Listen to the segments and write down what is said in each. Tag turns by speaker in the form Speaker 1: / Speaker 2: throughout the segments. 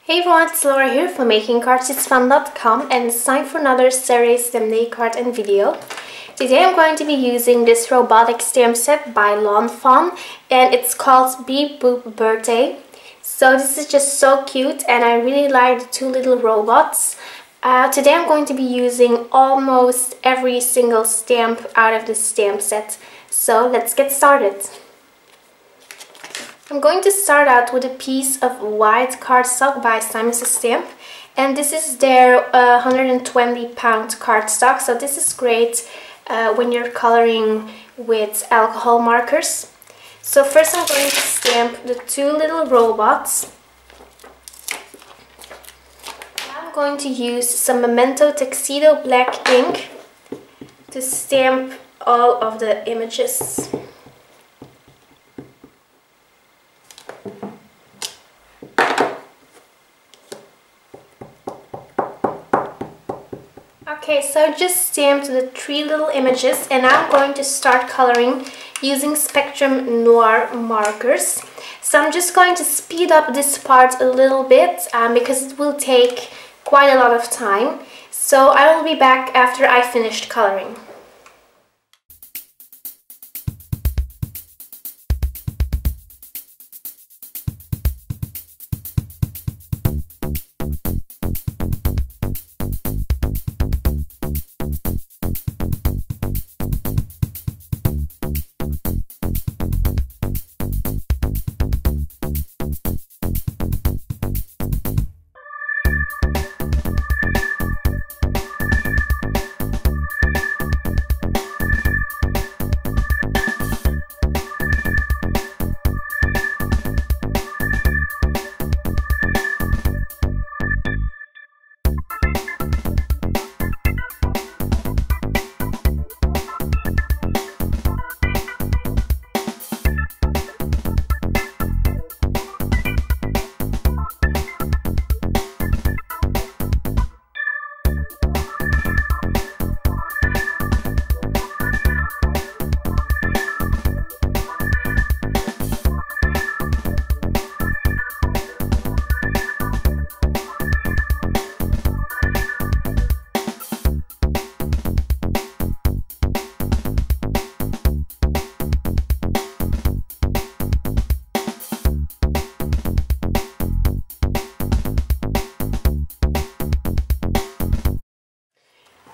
Speaker 1: Hey everyone, it's Laura here from makingcardsitsfun.com and it's time for another series stamp day card and video. Today I'm going to be using this robotic stamp set by Lawn Fawn and it's called Beep Boop Birthday. So this is just so cute and I really like the two little robots. Today I'm going to be using almost every single stamp out of this stamp set. So let's get started. I'm going to start out with a piece of white cardstock by Simon Says Stamp, and this is their 120-pound cardstock, so this is great when you're coloring with alcohol markers. So first I'm going to stamp the two little robots. I'm going to use some Memento Tuxedo black ink to stamp all of the images. Okay, so I just stamped the three little images and now I'm going to start coloring using Spectrum Noir markers. So I'm just going to speed up this part a little bit because it will take quite a lot of time. So I will be back after I finished coloring.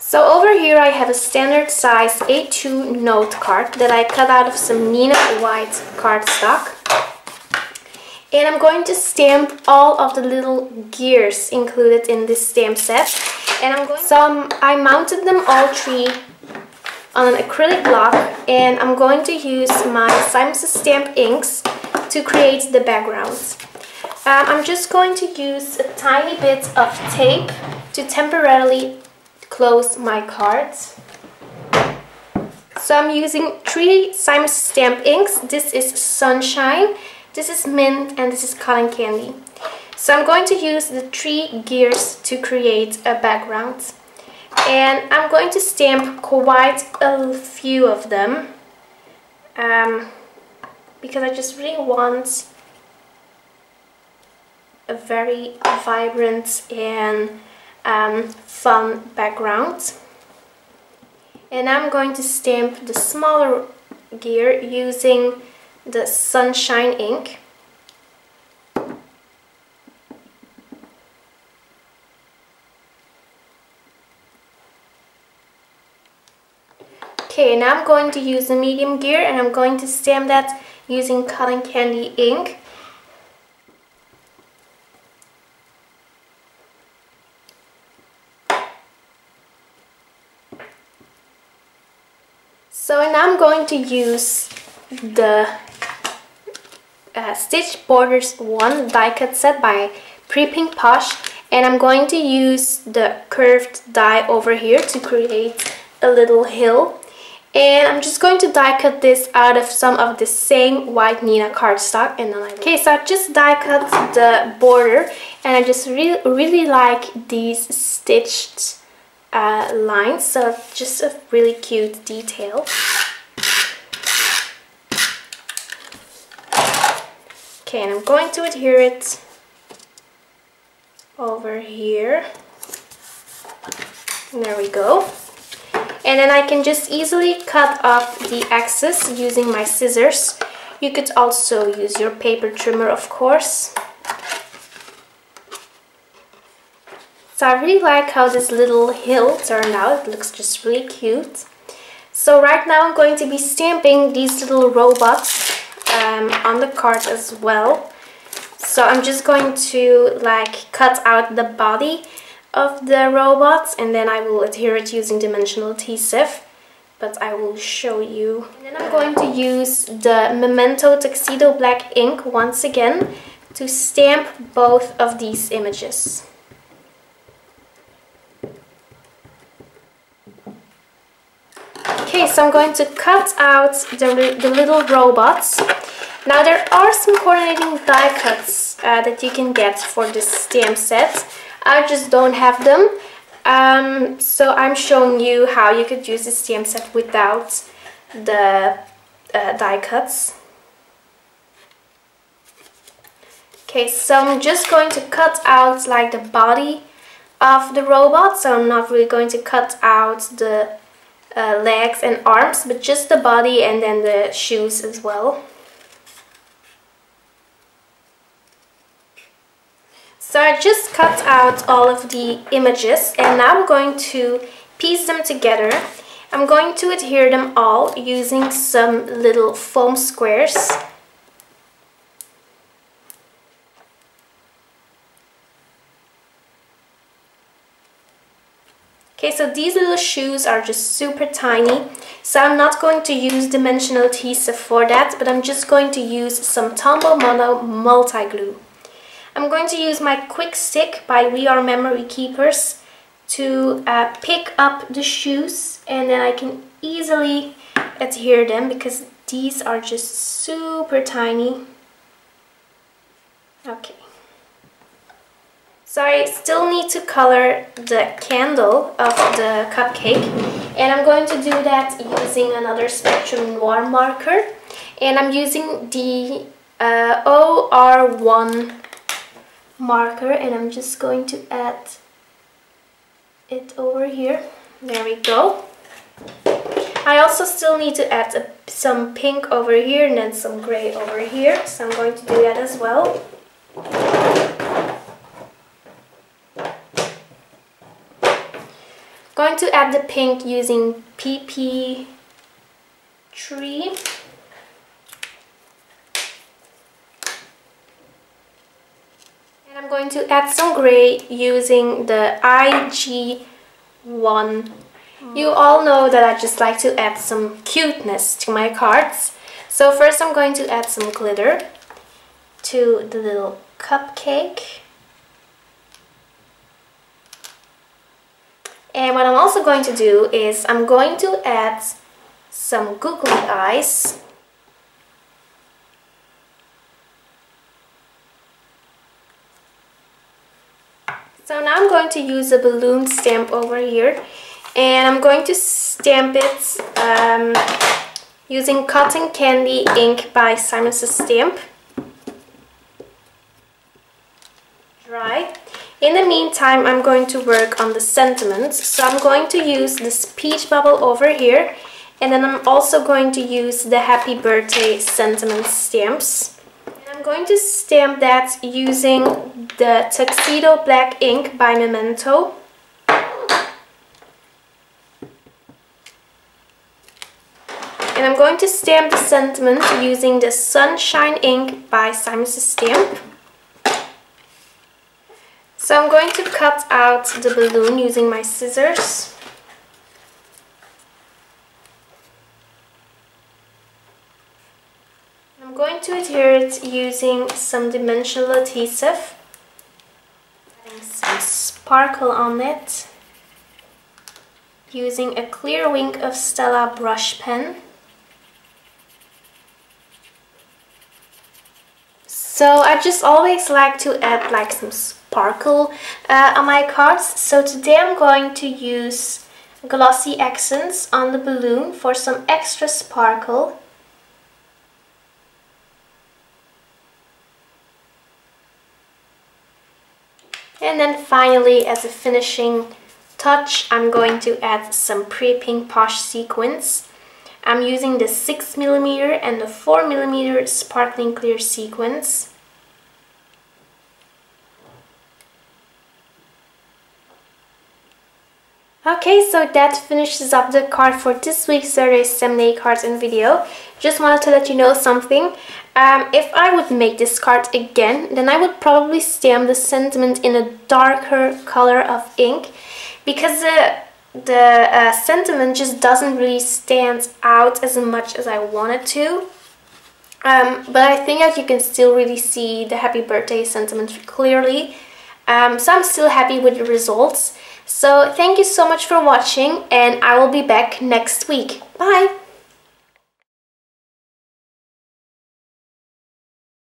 Speaker 1: So over here I have a standard size A2 note card that I cut out of some Nina white cardstock. And I'm going to stamp all of the little gears included in this stamp set. And I mounted them all three on an acrylic block and I'm going to use my Simon Says Stamp inks to create the background. I'm just going to use a tiny bit of tape to temporarily close my cards. So I'm using three Simon Says Stamp inks. This is Sunshine, this is Mint, and this is Cotton Candy. So I'm going to use the three gears to create a background. And I'm going to stamp quite a few of them because I just really want a very vibrant and fun background. And I'm going to stamp the smaller gear using the Sunshine ink. Okay, now I'm going to use the medium gear and I'm going to stamp that using Cotton Candy ink. So now I'm going to use the Stitch Borders 1 die cut set by Pretty Pink Posh, and I'm going to use the curved die over here to create a little hill. And I'm just going to die cut this out of some of the same white Nina cardstock. And then okay, so I just die cut the border and I just really like these stitched lines, so just a really cute detail. Okay, and I'm going to adhere it over here. There we go. And then I can just easily cut off the excess using my scissors. You could also use your paper trimmer, of course. So I really like how this little hill turned out. It looks just really cute. So right now I'm going to be stamping these little robots on the card as well. So I'm just going to like cut out the body of the robots, and then I will adhere it using dimensional adhesive, but I will show you. And then I'm going to use the Memento Tuxedo Black ink once again to stamp both of these images. Okay, so I'm going to cut out the little robots. Now there are some coordinating die cuts that you can get for this stamp set. I just don't have them, so I'm showing you how you could use the stamp set without the die cuts. Okay, so I'm just going to cut out like the body of the robot, so I'm not really going to cut out the legs and arms, but just the body and then the shoes as well. So I just cut out all of the images, and now I'm going to piece them together. I'm going to adhere them all using some little foam squares. Okay, so these little shoes are just super tiny, so I'm not going to use dimensional adhesive for that, but I'm just going to use some Tombow Mono multi-glue. I'm going to use my quick stick by We Are Memory Keepers to pick up the shoes, and then I can easily adhere them because these are just super tiny. Okay. So I still need to color the candle of the cupcake, and I'm going to do that using another Spectrum Noir marker, and I'm using the OR1 marker, and I'm just going to add it over here. There we go. I also still need to add some pink over here and then some gray over here, so I'm going to do that as well. Going to add the pink using PP3. And I'm going to add some gray using the IG1. You all know that I just like to add some cuteness to my cards. So first I'm going to add some glitter to the little cupcake. And what I'm also going to do is I'm going to add some googly eyes. So now I'm going to use a balloon stamp over here, and I'm going to stamp it using Cotton Candy ink by Simon Says Stamp. Dry. In the meantime, I'm going to work on the sentiments. So I'm going to use this peach bubble over here, and then I'm also going to use the Happy Birthday sentiment stamps. And I'm going to stamp that using the Tuxedo Black ink by Memento. And I'm going to stamp the sentiment using the Sunshine ink by Simon Says Stamp. So I'm going to cut out the balloon using my scissors. I'm going to adhere it using some dimensional adhesive. Adding some sparkle on it. Using a clear wink of Stella brush pen. So I just always like to add like some sparkle on my cards. So today I'm going to use glossy accents on the balloon for some extra sparkle. And And then finally, as a finishing touch, I'm going to add some pretty pink posh sequins. I'm using the 6mm and the 4mm sparkling clear sequins. Okay, so that finishes up the card for this week's Saturday Assembly cards and video. Just wanted to let you know something. If I would make this card again, then I would probably stamp the sentiment in a darker color of ink, because the sentiment just doesn't really stand out as much as I want it to. But I think that you can still really see the happy birthday sentiment clearly. So I'm still happy with the results. So thank you so much for watching, and I will be back next week. Bye!